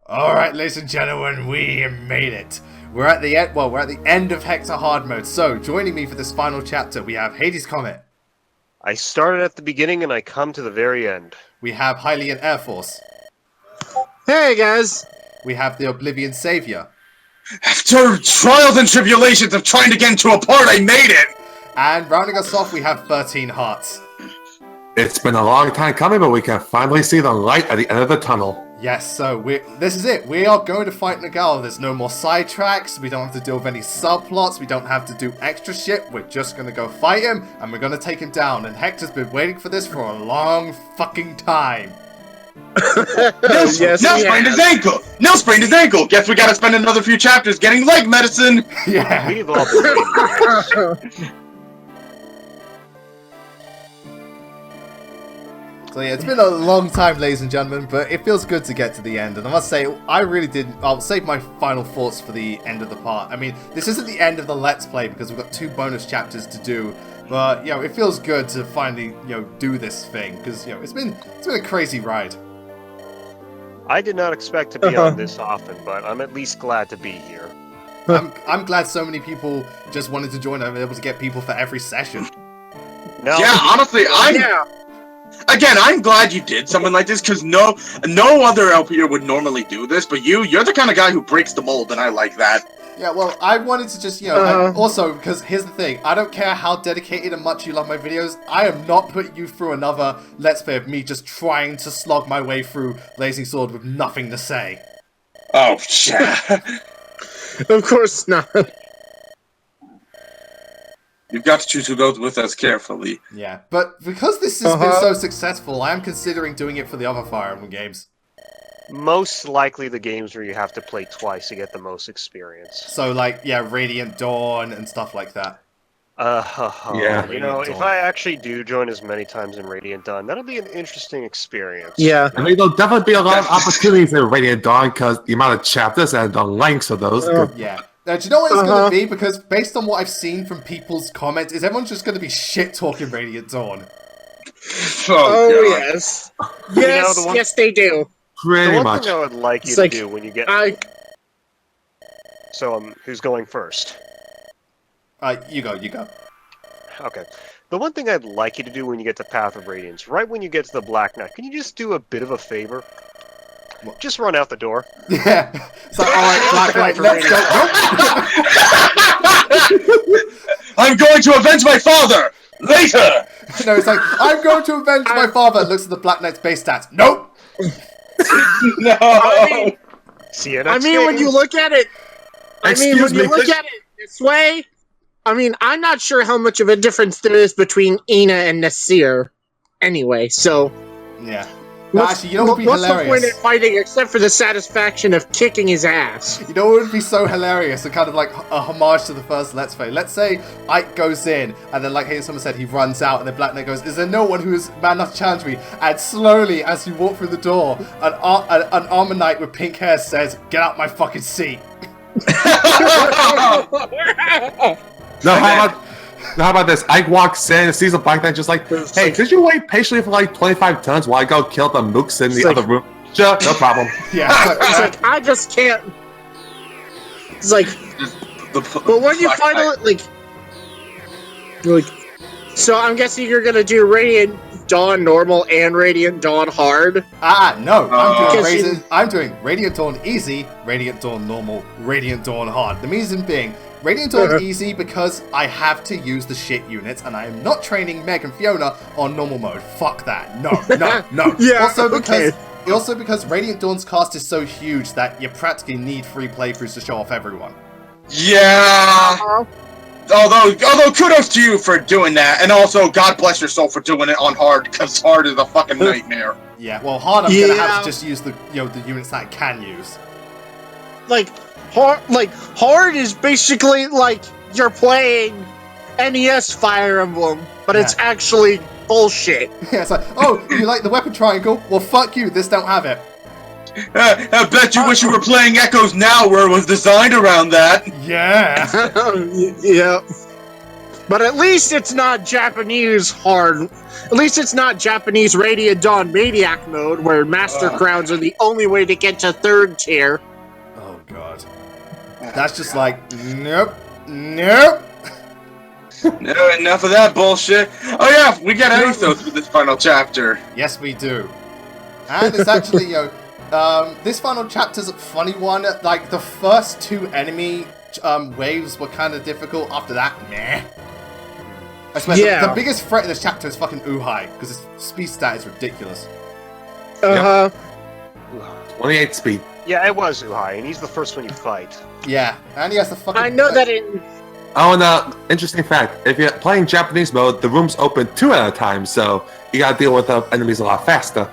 Alright, ladies and gentlemen, we made it. We're at the end, we're at the end of Hector hard mode. So, joining me for this final chapter, we have Hades Comet. I started at the beginning and I come to the very end. We have Hylian Air Force. Hey guys! We have the Oblivion Savior. After trials and tribulations of trying to get into a port, I made it! And rounding us off, we have 13 Hearts. It's been a long time coming, but we can finally see the light at the end of the tunnel. Yes, so this is it. We are going to fight Nergal. There's no more sidetracks. We don't have to deal with any subplots. We don't have to do extra shit. We're just going to go fight him, and we're going to take him down. And Hector's been waiting for this for a long fucking time. Nell sprained his ankle! Nell sprained his ankle! Guess we gotta spend another few chapters getting leg medicine! Yeah. We've all been waiting for this. So yeah, it's been a long time, ladies and gentlemen, but it feels good to get to the end. And I must say, I'll save my final thoughts for the end of the part. I mean, this isn't the end of the Let's Play because we've got 2 bonus chapters to do. But, you know, it feels good to finally, you know, do this thing. Because, you know, it's been a crazy ride. I did not expect to be on this often, but I'm at least glad to be here. I'm glad so many people just wanted to join. I'm able to get people for every session. Now, Yeah, honestly, I'm glad you did something like this, because no other LPer would normally do this, but you're the kind of guy who breaks the mold, and I like that. Yeah, well, I wanted to just, you know, also, because here's the thing, I don't care how dedicated and much you love my videos, I am not putting you through another Let's Play of me just trying to slog my way through Blazing Sword with nothing to say. Oh, yeah. Of course not. You've got to choose who goes with us carefully. Yeah, but because this has been so successful, I am considering doing it for the other Fire Emblem games. most likely the games where you have to play twice to get the most experience. So, like, yeah, Radiant Dawn and stuff like that. Yeah. You know, Radiant if Dawn. I actually do join as many times in Radiant Dawn, that'll be an interesting experience. Yeah. I mean, there'll definitely be a lot of opportunities in Radiant Dawn because the amount of chapters and the lengths of those. Yeah. Now, do you know what it's going to be? Because based on what I've seen from people's comments, is everyone's just going to be shit-talking Radiant Dawn. Oh, God. yes. Yes, yes they do. Pretty The one much. thing I would like you It's to like, do when you get... So, who's going first? You go. Okay. The one thing I'd like you to do when you get to Path of Radiance, right when you get to the Black Knight, can you just do a bit of a favor? What? Just run out the door. Yeah. So, alright, Black Knight, let's go. Nope. I'm going to avenge my father! Later! No, it's like, I'm going to avenge my father. Looks at the Black Knight's base stats. Nope. No! See you next when game. you look at it, Excuse me, look at it this way, I'm not sure how much of a difference there is between Ina and Nasir. Anyway, so Yeah. No, actually, you know what would be what's the point hilarious? in fighting except for the satisfaction of kicking his ass? You know what would be so hilarious and kind of like a homage to the first Let's Play? Let's say Ike goes in, and then like someone said, he runs out, and then Black Knight goes, is there no one who is man enough to challenge me? And slowly, as you walk through the door, an armor knight with pink hair says, get out my fucking seat. How about this? Ike walks in and sees a Black Knight just like, hey, could you wait patiently for like 25 turns while I go kill the mooks in the other room? Sure, no problem. Yeah. It's like, I just can't. It's like, but when you finally, like, so I'm guessing you're gonna do Radiant Dawn normal and Radiant Dawn hard? No. Because I'm doing Radiant Dawn easy, Radiant Dawn normal, Radiant Dawn hard. The reason being, Radiant Dawn easy because I have to use the shit units, and I am not training Meg and Fiona on normal mode. Fuck that. No. Yeah, Also because Radiant Dawn's cast is so huge that you practically need 3 playthroughs to show off everyone. Yeah! Although kudos to you for doing that, and also God bless your soul for doing it on hard, because hard is a fucking nightmare. Yeah, well, hard I'm gonna have to just use the the units that I can use. Hard is basically like you're playing NES Fire Emblem, but it's actually bullshit. Yeah, it's like, oh, you like the weapon triangle? Well, fuck you, this don't have it. I bet you wish you were playing Echoes Now, where it was designed around that. Yeah. Yeah. But at least it's not Japanese hard. At least it's not Japanese Radiant Dawn Maniac mode, where Master Crowns are the only way to get to 3rd tier. Oh god. That's just like, nope, nope. No, enough of that bullshit. Oh yeah, we get Aethos with this final chapter. Yes, we do. And it's actually, this final chapter's a funny one. Like, the first 2 enemy waves were kind of difficult. After that, meh. I swear, the biggest threat in this chapter is fucking Uhai, because his speed stat is ridiculous. 28 speed. Yeah, it was Uhai, and he's the first one you fight. Yeah, and he has the fucking... I know that in... Oh, and interesting fact, if you're playing Japanese mode, the rooms open 2 at a time, so you gotta deal with the enemies a lot faster.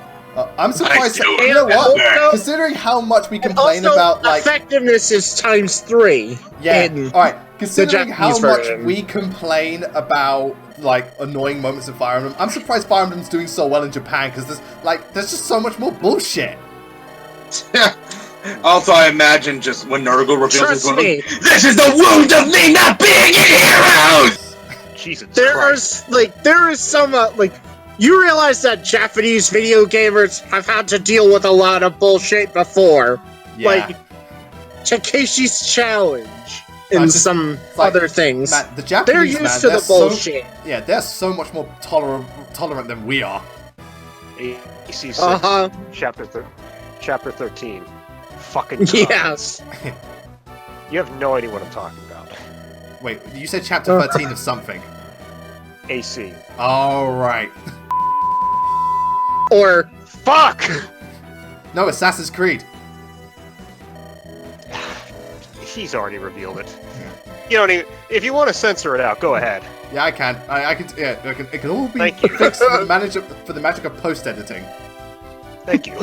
I'm surprised. I You know what? Also, Considering how much we complain also, about, like... effectiveness is ×3. Yeah, alright. Considering how Japanese much version. we complain about, like, annoying moments in Fire Emblem, I'm surprised Fire Emblem's doing so well in Japan, because there's just so much more bullshit. Also, I imagine just when Nergal reveals his Trust me. wound, this is the wound of me not being in heroes! Jesus There Christ. is some, you realize that Japanese video gamers have had to deal with a lot of bullshit before. Yeah. Like, Takeshi's Challenge and just- some like, other things. Man, the Japanese, They're used man, to they're the bullshit. Yeah, they're so much more tolerant than we are. AC6, chapter 13. Fucking Yes. You have no idea what I'm talking about. Wait, you said chapter 13 of something. AC. Alright. Or, Fuck! No, Assassin's Creed. He's already revealed it. You don't even... If you want to censor it out, go ahead. Yeah, I can. It can all be Thank you. fixed for the magic of post-editing. Thank you.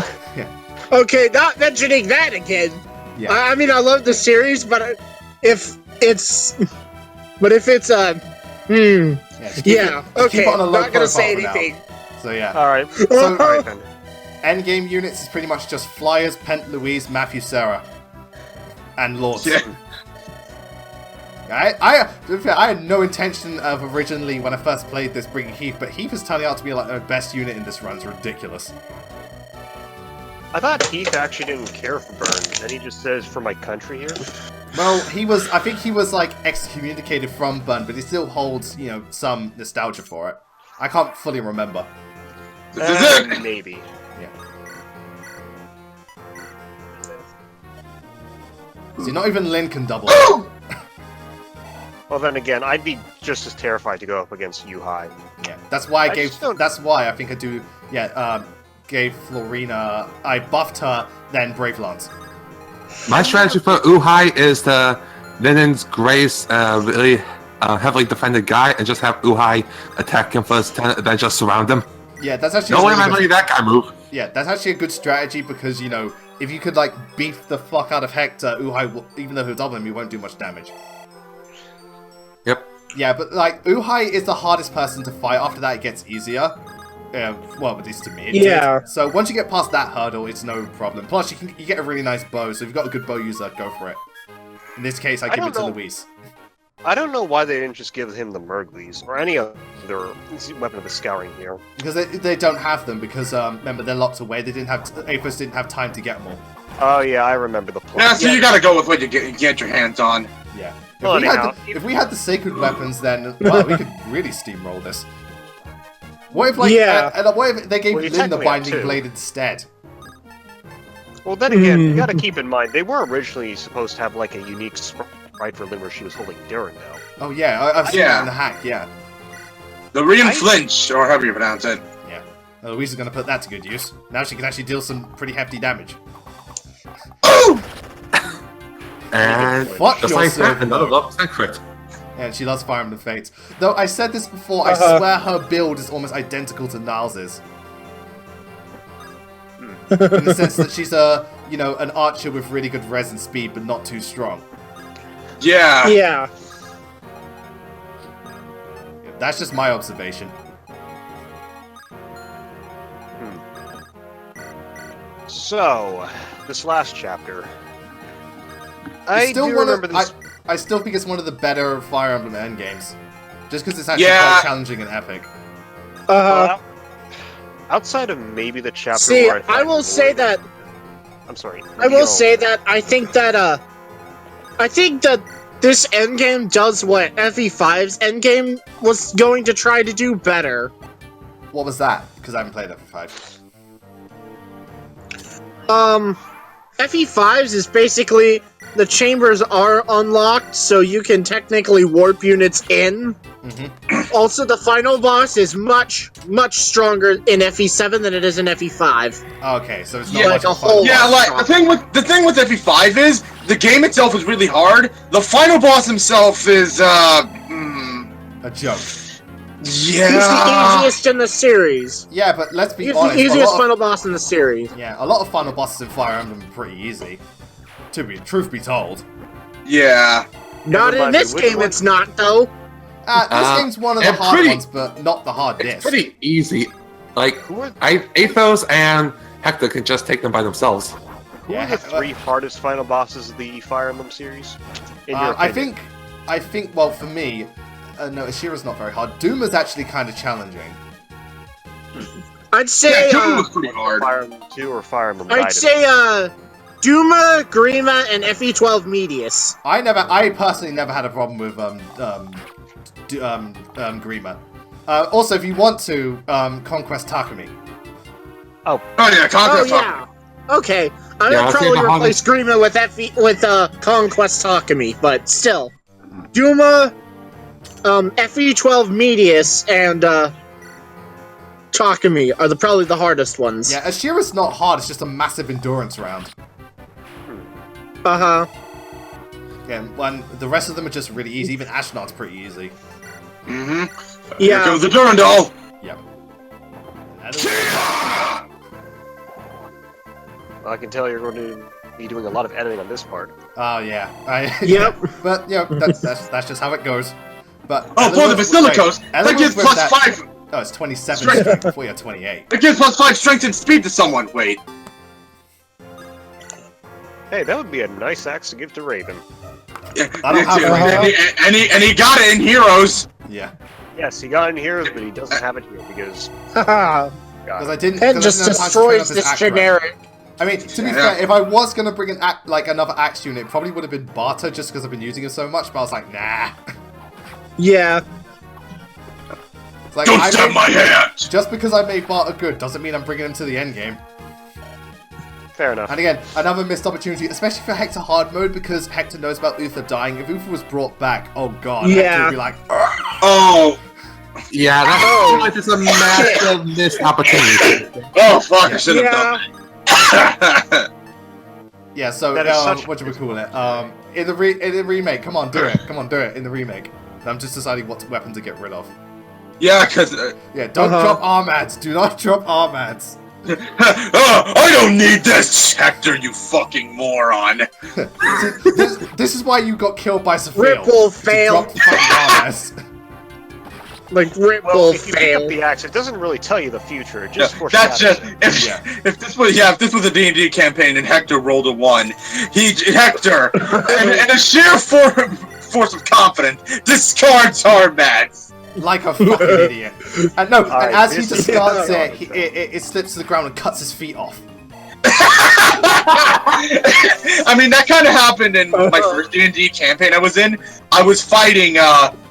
okay, not mentioning that again. Yeah. I mean, I love the series, but if it's, Yeah, just keep yeah, it, just keep okay, it on a low not gonna say profile for now. anything. So yeah. Alright. So, Alright then. endgame units is pretty much just Flyers, Pent Louise, Matthew, Sarah, and Lords. Yeah. To be fair, I had no intention of originally, when I first played this, bringing Heath, but Heath is turning out to be like the best unit in this run. It's ridiculous. I thought Heath actually didn't care for Burn, and he just says, for my country here. Well, I think he was like excommunicated from Bun, but he still holds, some nostalgia for it. I can't fully remember. This is it! Maybe. Yeah. See, not even Lin can double. Well, then again, I'd be just as terrified to go up against Uhai. Yeah, that's why I just don't- That's why I think I do. Yeah, gave Florina. I buffed her, then Brave Lance. My strategy for Uhai is to Linen's Grace really heavily defend the guy and just have Uhai attack him first, then just surround him. Yeah, that's actually. No a one really might good- really that guy move. Yeah, that's actually a good strategy because if you could like beef the fuck out of Hector, Uhai will, even though he'll double him, he won't do much damage. Yep. Yeah, but like Uhai is the hardest person to fight. After that, it gets easier. Well, at least to me. It Yeah. did. So once you get past that hurdle, it's no problem. Plus, you get a really nice bow. So if you've got a good bow user, go for it. In this case, I give it to Luis. I don't know why they didn't just give him the Mergleys, or any other weapon of the scouring here. Because they don't have them. Because remember, they're locked away. Aethos didn't have time to get them all. Oh yeah, I remember the plan. Yeah, so you gotta go with what you get your hands on. Yeah. Well, If we had the sacred weapons, then wow, we could really steamroll this. What if what if they gave Well, you Lin the technically have binding two. blade instead? Well, then again, you gotta keep in mind, they were originally supposed to have like a unique sprite for Lin where she was holding Durandal. Oh yeah, I've seen that in the hack. Yeah. The Flinch, or however you pronounce it. Yeah. Luis is gonna put that to good use. Now she can actually deal some pretty hefty damage. Oh! And Fuck just your like silver, that, another though. 12% crit. And she loves Fire Emblem Fates. Though I said this before, I swear her build is almost identical to Niles's. In the sense that she's an archer with really good res and speed, but not too strong. Yeah. Yeah. That's just my observation. So, this last chapter. It's I still do one remember of, this. I still think it's one of the better Fire Emblem endgames. Just because it's actually Yeah. quite challenging and epic. Uh, Outside of maybe the chapter see, where I will say that I'm sorry. I will Neil. say that I think that this endgame does what FE5's endgame was going to try to do better. What was that? Because I haven't played FE5. FE5's is basically the chambers are unlocked, so you can technically warp units in. Also, the final boss is much stronger in FE7 than it is in FE5. Okay, so it's not Yeah, much like a of fun. whole- Yeah, like the thing with FE5 is the game itself is really hard. The final boss himself is A joke. He's yeah. the easiest in the series. Yeah, but let's be He's honest. the a easiest lot of- final boss in the series. Yeah, a lot of final bosses in Fire Emblem are pretty easy. Truth be told. Yeah. Not in mind, this which game, one? it's not though. This game's one of the it's hard pretty- ones, but not the hardest. It's pretty easy. Like, Who are, Athos and Hector can just take them by themselves. who are the 3 hardest final bosses of the Fire Emblem series? In your opinion? I think. Well, for me, no, Ashira's not very hard. Duma's actually kind of challenging. I'd say, Yeah, Doom was pretty hard. Fire Emblem 2 or Fire Emblem I'd Guidance? say, Duma, Grima, and FE12 Medius. I personally never had a problem with Grima. Also, if you want to, Conquest Takumi. Oh yeah, Oh Conquest. yeah. Okay, I Yeah, would I'd say probably the replace Grima with Conquest Takumi, but still, Duma, FE12 Medius, and Takumi are probably the hardest ones. Yeah, Ashira's not hard. It's just a massive endurance round. Uh huh. Yeah, when the rest of them are just really easy. Even Ashnod's pretty easy. Mm-hmm. Yeah. Here comes the Durandal. Yep. I can tell you're going to be doing a lot of editing on this part. Oh yeah. Yep. But you know, that's just how it goes. But Oh, for the Basilicos, wait, that gives Eleanor with plus that- 5. Oh, it's 27 Strength. strength before you're 28. That gives plus 5 strength and speed to someone. Wait. Hey, that would be a nice axe to give to Raven. Yeah, I don't have and he got it in Heroes. Yeah. Yes, he got it in Heroes, but he doesn't have it here because... Haha. Because I didn't. It 'cause I just didn't have time to train up destroys his this axe rep. generic. I mean, to be Yeah. fair, if I was gonna bring another axe unit, it probably would have been Barter just because I've been using it so much. But I was like, nah. Yeah. It's like, Don't I stab made- my hand. Just because I made Barter good doesn't mean I'm bringing him to the end game. Fair enough. And again, another missed opportunity, especially for Hector hard mode, because Hector knows about Uther dying. If Uther was brought back, oh god, Hector Yeah. would be like, "Ugh." Oh. Yeah, that feels like it's a massive missed opportunity. Oh fuck! I should have done that. Yeah. So That is such- what do we call it? In the remake, come on, do it. Come on, do it in the remake. I'm just deciding what weapon to get rid of. Yeah, because Yeah, don't drop armads. Do not drop armads. I don't need this, Hector. You fucking moron. this is why you got killed by Sophia. Rip will fail. Drop the fucking armads. Like, Rip Well, will if you pick fail. up the axe, it doesn't really tell you the future. It just That's just foreshadows it. if this was a D&D campaign and Hector rolled a 1, Hector and a sheer force of confidence discards hard mats. Like a fucking idiot. And no, Alright, and as he this is- discards Yeah. it slips to the ground and cuts his feet off. I mean, that kind of happened in my first D&D campaign I was in. I was fighting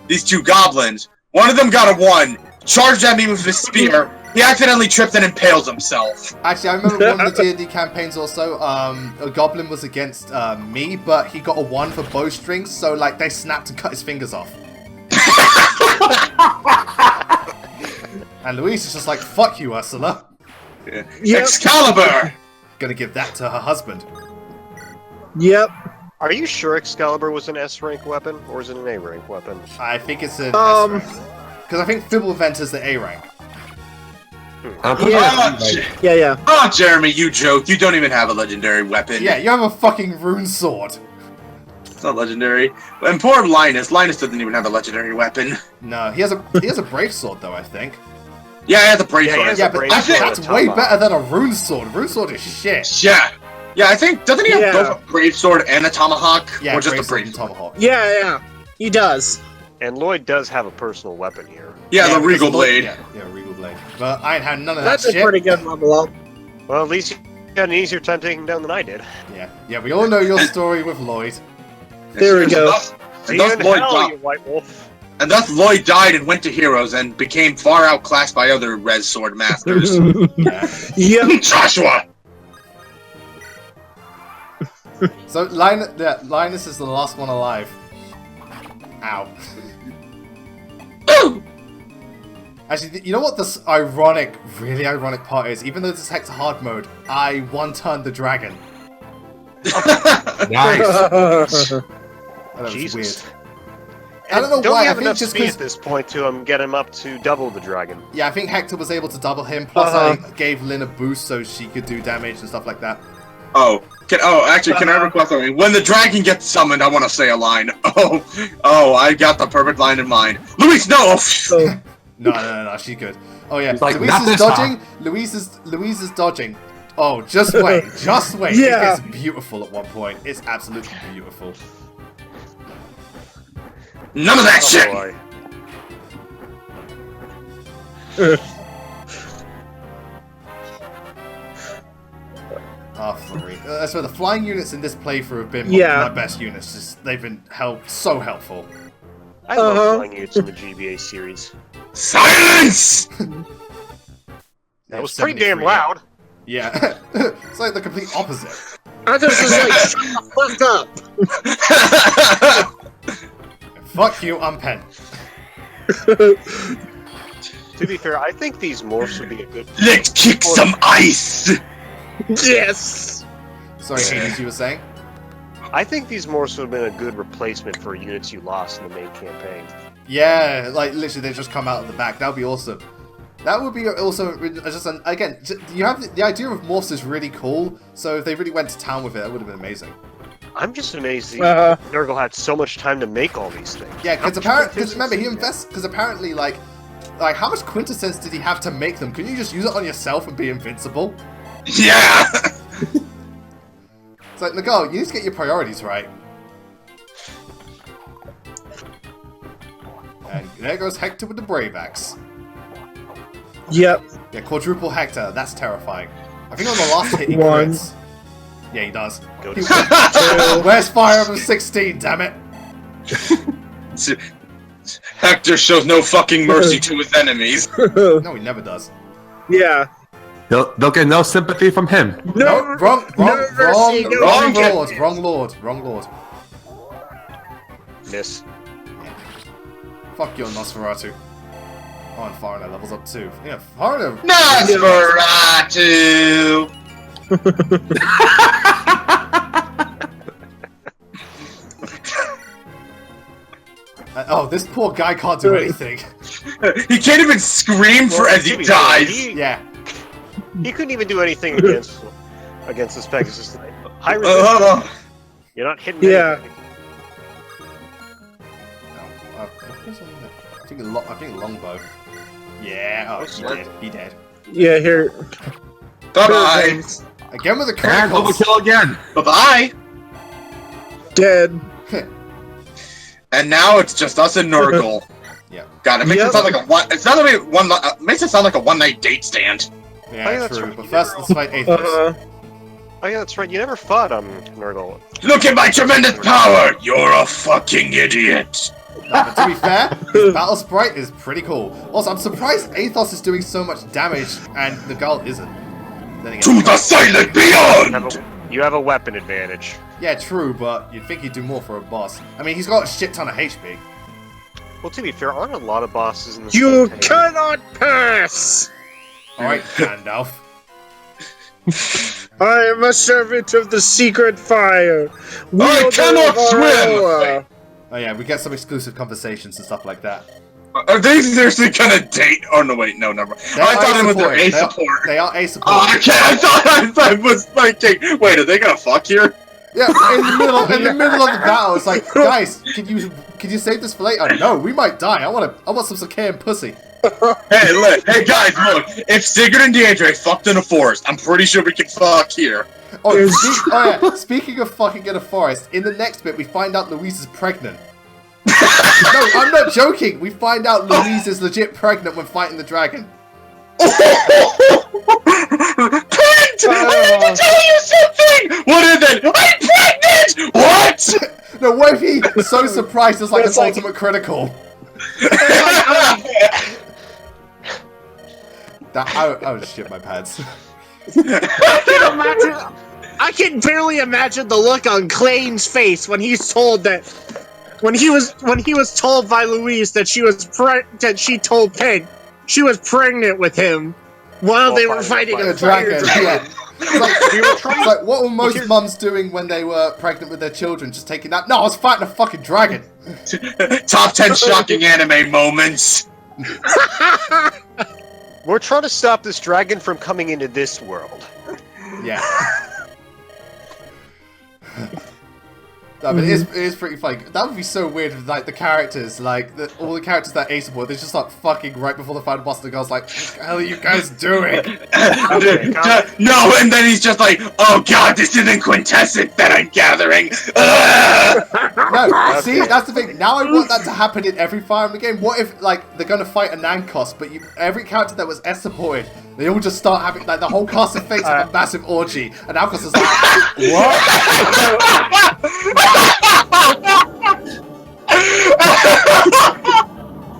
these 2 goblins. One of them got a 1, charged at me with his spear. He accidentally tripped and impaled himself. Actually, I remember one of the D&D campaigns also, a goblin was against me, but he got a 1 for bowstrings, so like they snapped and cut his fingers off. And Louise is just like, fuck you, Ursula. Yep. Excalibur! Gonna give that to her husband. Yep. Are you sure Excalibur was an S-rank weapon, or is it an A-rank weapon? I think it's an Um, because I think Fibble Vent is the A rank. Yeah. Yeah. Oh, Jeremy, you joke. You don't even have a legendary weapon. Yeah, you have a fucking rune sword. It's not legendary. And poor Linus. Linus doesn't even have a legendary weapon. No, he has a brave sword though, I think. Yeah, he has a brave Yeah, he sword. has Yeah, a but brave I think sword that's at the way top. better than a rune sword. Rune sword is shit. Yeah. Yeah, I think, doesn't he have Yeah. both a brave sword and a tomahawk? Yeah, or just a sword brave and sword? tomahawk. Yeah, he does. And Lloyd does have a personal weapon here. Yeah, the because Regal Lloyd- Blade. Yeah, Regal Blade. But I ain't had none of That's that a shit. pretty good level up. Well, at least you had an easier time taking him down than I did. Yeah, we all know your story with Lloyd. There we go. See you in hell, you white wolf. And thus Lloyd died and went to Heroes and became far outclassed by other Res Sword Masters. Yeah. Yep. Joshua! So Linus is the last one alive. Ow. Actually, you know what this really ironic part is? Even though this is Hector hard mode, I one-turned the dragon. Nice. That was Jesus. weird. I don't know Don't why. we I have think enough just speed because at this point to get him up to double the dragon? yeah, I think Hector was able to double him. Plus, I gave Lynn a boost so she could do damage and stuff like that. Actually, can I request something? When the dragon gets summoned, I want to say a line. I got the perfect line in mind. Luis, no! No, she's good. Oh yeah, He's like, Luis "Not is this dodging. Louise is dodging. Oh, just wait, just wait. Yeah. It is beautiful at one point. It's absolutely beautiful. None of that shit! Boy. Flurry. I swear the flying units in this playthrough have been Yeah. my best units. They've been so helpful. I love flying units in the GBA series. Silence! That was Yeah, pretty damn 73. loud. Yeah, it's like the complete opposite. I just was like, shut the fuck up. Fuck you, I'm Pen. To be fair, I think these morphs would be a good. Let's kick some ice! Yes. Sorry, Hades, you were saying? I think these morphs would have been a good replacement for units you lost in the main campaign. Yeah, like literally they just come out of the back. That would be awesome. That would be also just you have the idea of morphs is really cool. So if they really went to town with it, that would have been amazing. I'm just amazed that Uh-huh. Nergal had so much time to make all these things. Yeah, How because much remember he quintessence- invests because apparently like how much quintessence did he have to make them? Couldn't you just use it on yourself and be invincible? Yeah! It's like Nergal, you need to get your priorities right. And there goes Hector with the Brave Axe. Yep. Yeah, quadruple Hector. That's terrifying. I think on the last hit he One. crits. Yeah, he does. Go to Where's Fire Emblem 16? Damn it! Hector shows no fucking mercy to his enemies. No, he never does. Yeah. They'll get no sympathy from him. No, wrong mercy, no lord, wrong lord. miss. Fuck your Nosferatu. Oh, and Foreigner levels up too. Yeah, Foreigner. Nosferatu! Oh, this poor guy can't do anything. He can't even scream for as he to be fair, dies! Yeah. He couldn't even do anything against this Pegasus Knight. High resistance. You're not hitting Yeah. anything. I think longbow. Yeah. Oh, he dead. Yeah, here. Bye-bye! Again with the And criticals. overkill again. Bye-bye! Dead. And now it's just us and Nergal. Yeah. God, it makes Yep. it sound like a one. It's not really one. Makes it sound like a one-night date stand. Yeah, Oh, yeah, that's true. right. But You first, never- let's fight Aethos. Uh-huh. Oh yeah, that's right. You never fought Nergal. Look at my tremendous power! You're a fucking idiot! But to be fair, his battle sprite is pretty cool. Also, I'm surprised Aethos is doing so much damage and Nergal isn't. Then again, To the silent beyond! You have a weapon advantage. yeah, true, but you'd think he'd do more for a boss. I mean, he's got a shit ton of HP. Well, to be fair, aren't a lot of bosses in this You campaign- cannot pass! Alright, Gandalf. I am a servant of the secret fire. I cannot swim! swim! Oh yeah, we get some exclusive conversations and stuff like that. Are they seriously gonna date? Oh no, wait, no, never. They're I thought it was their A A support. support. They are A Oh, support. I can't. I thought I was thinking. Wait, are they gonna fuck here? Yeah, in the middle of the battle, it's like, guys, can you save this for later? No, we might die. I want some Sakaean pussy. Hey, look, hey guys, look. If Sigurd and Deidre fucked in a forest, I'm pretty sure we can fuck here. Oh, yeah. Speaking of fucking in a forest, in the next bit we find out Louise is pregnant. No, I'm not joking. We find out Louise is legit pregnant when fighting the dragon. Pent! I need to tell you something! What is it? I'm pregnant! What? No, what if he's so surprised it's like an ultimate critical? I would shit my pants. I can barely imagine the look on Clayton's face when he's told that when he was told by Louise that she told Penn she was pregnant with him while they were fighting a dragon. dragon. Yeah. It's like, what were most mums doing when they were pregnant with their children? Just taking that? No, I was fighting a fucking dragon. Top 10 shocking anime moments. We're trying to stop this dragon from coming into this world. Yeah. No, but it is pretty funny. That would be so weird if, like, the characters, like, all the characters that Ace aboard, they just start fucking right before the final boss, and the girl's like, what the hell are you guys doing? No, and then he's just like, oh god, this isn't quintessence that I'm gathering. No, see, that's the thing. Now I want that to happen in every Fire Emblem game. What if, like, they're gonna fight a Nankos, but every character that was S supported, they all just start having, like, the whole cast of Fates have a massive orgy, and Nankos is like, what?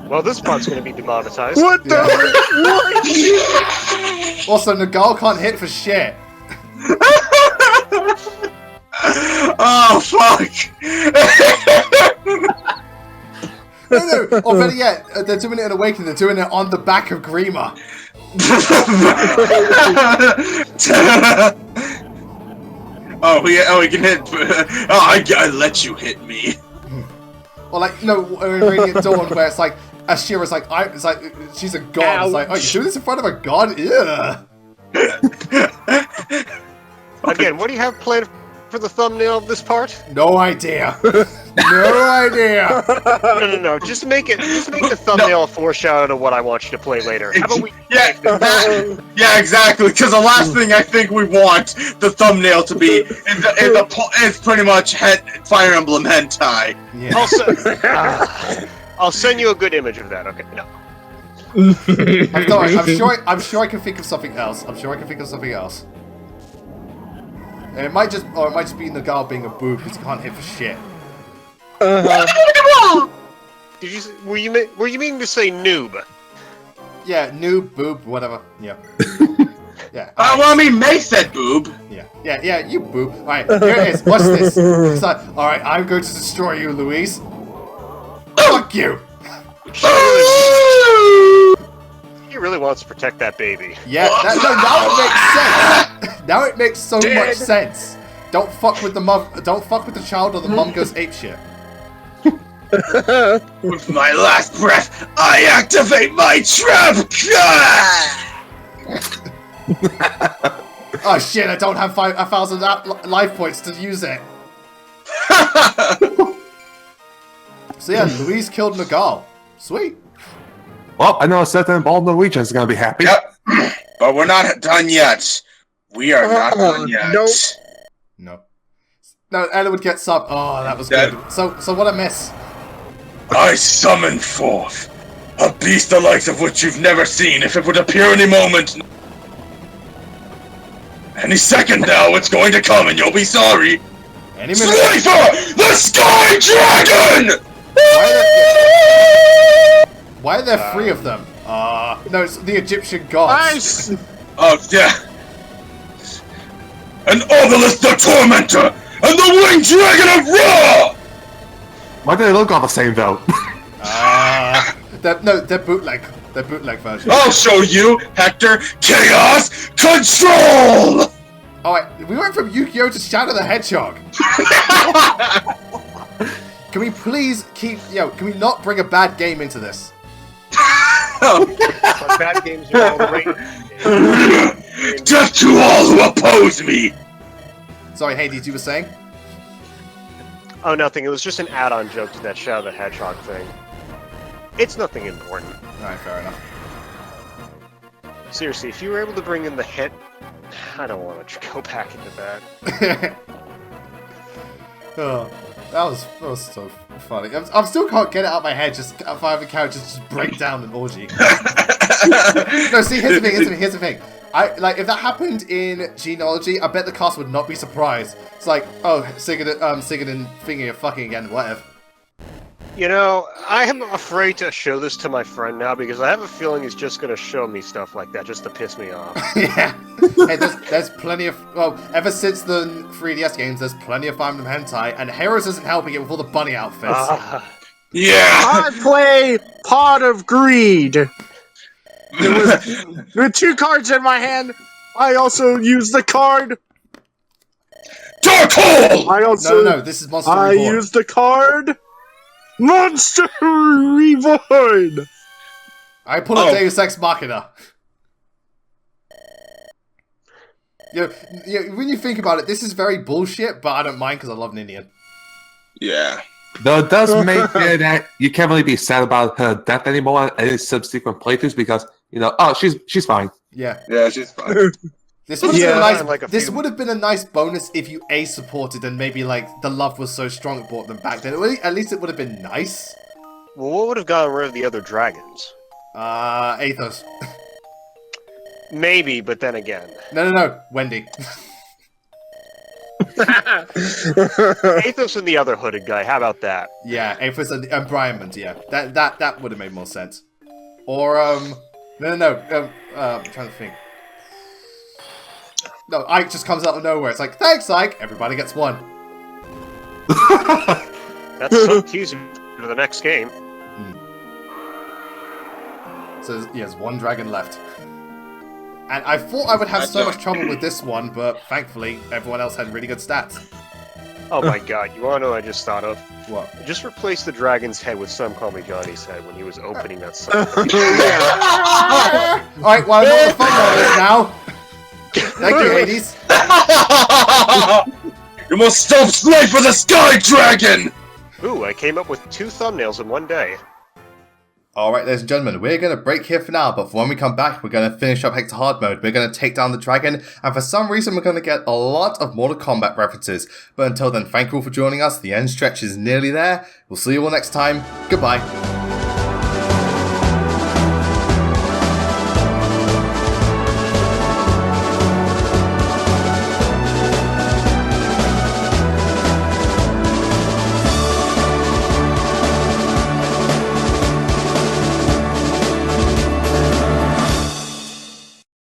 Well, this part's gonna be demonetized. What the? What? Also, Nergal can't hit for shit. Oh, fuck. No. Or better yet, they're doing it in Awakening, they're doing it on the back of Grima. He can hit. I let you hit me. Or like, no, in Radiant Dawn, where it's like, Ashira's like, she's a god. Ouch. It's like, oh, you do this in front of a god? Ugh. Again, what do you have planned for the thumbnail of this part? No idea. No idea. No. Just make the thumbnail a foreshadow of what I want you to play later. How about we? Yeah, exactly. Because the last thing I think we want the thumbnail to be is pretty much Fire Emblem hentai. Yeah. I'll send you a good image of that. Okay, no. I'm sure I can think of something else. And it might just be Nergal being a boob because he can't hit for shit. Did you? Were you meaning to say noob? Yeah, noob, boob, whatever. Yeah. Yeah. Well, I mean, May said boob. Yeah, you boob. Alright, here it is. What's this? It's like, alright, I'm going to destroy you, Louise. Fuck you! He really wants to protect that baby. Yeah, now it makes sense. Now it makes so much sense. Don't fuck with the mom. Don't fuck with the child, or the mom goes apeshit. With my last breath, I activate my trap. Oh shit! I don't have 1,000 life points to use it. So yeah, Louise killed Nergal. Sweet. Well, I know a certain bald Norwegian's gonna be happy. Yep. But we're not done yet. We are not done yet. Nope. No, Ella would get sub. Oh, that was good. So what I miss? I summon forth a beast the likes of which you've never seen. If it would appear any moment, any second now, it's going to come, and you'll be sorry. Any minute. Slifer, the Sky Dragon! Why are there 3 of them? No, it's the Egyptian gods. Nice. Oh, yeah. And Obelisk the Tormentor, and the Winged Dragon of Ra! Why do they look all the same though? They're bootleg. They're bootleg versions. I'll show you, Hector, Chaos Control! Alright, we went from Yu-Gi-Oh! To Shadow the Hedgehog. Can we please can we not bring a bad game into this? Bad games are all great. Death to all who oppose me! Sorry, Hades, you were saying? Oh, nothing. It was just an add-on joke to that Shadow the Hedgehog thing. It's nothing important. Alright, fair enough. Seriously, if you were able to bring in the hit... I don't want to go back into that. Oh, that was so funny. I still can't get it out of my head. Just 5 other characters just break down an orgy. No, see, here's the thing. If that happened in Genealogy, I bet the cast would not be surprised. It's like, oh, Sigurd and Thingy are fucking again, whatever. You know, I am afraid to show this to my friend now because I have a feeling he's just going to show me stuff like that just to piss me off. Yeah. Hey, there's plenty of... Well, ever since the 3DS games, there's plenty of Fire Emblem hentai, and Heroes isn't helping it with all the bunny outfits. Yeah. I play Pot of Greed. With 2 cards in my hand, I also use the card. Dark Hole! I also... No, this is Monster I Reborn. use the card... Monster Reborn! I pull a Deus Ex Machina. When you think about it, this is very bullshit, but I don't mind because I love Ninian. Yeah. Though it does make it that you can't really be sad about her death anymore in any subsequent playthroughs because, she's fine. Yeah. Yeah, she's fine. This would have Like been a nice bonus if you A supported and maybe the love was so strong it brought them back. Then at least it would have been nice. Well, what would have gotten rid of the other dragons? Athos. Maybe, but then again. No, Wendy. Athos and the other hooded guy, how about that? Yeah, Athos and Brianmond, yeah. That would have made more sense. Or, no, I'm trying to think. No, Ike just comes out of nowhere. It's like, thanks, Ike. Everybody gets one. That's so teasing for the next game. So, there's one dragon left. And I thought I would have so much trouble with this one, but thankfully, everyone else had really good stats. Oh my god, you wanna know what I just thought of? What? Just replace the dragon's head with Some Call Me Johnny's head when he was opening that song. Alright, well, I know the fun one is now. Thank you, Hades. You must stop slave for the Sky Dragon! Ooh, I came up with 2 thumbnails in one day. Alright, ladies and gentlemen, we're going to break here for now, but when we come back, we're going to finish up Hector Hard Mode, we're going to take down the dragon, and for some reason we're going to get a lot of Mortal Kombat references. But until then, thank you all for joining us, the end stretch is nearly there, we'll see you all next time, goodbye.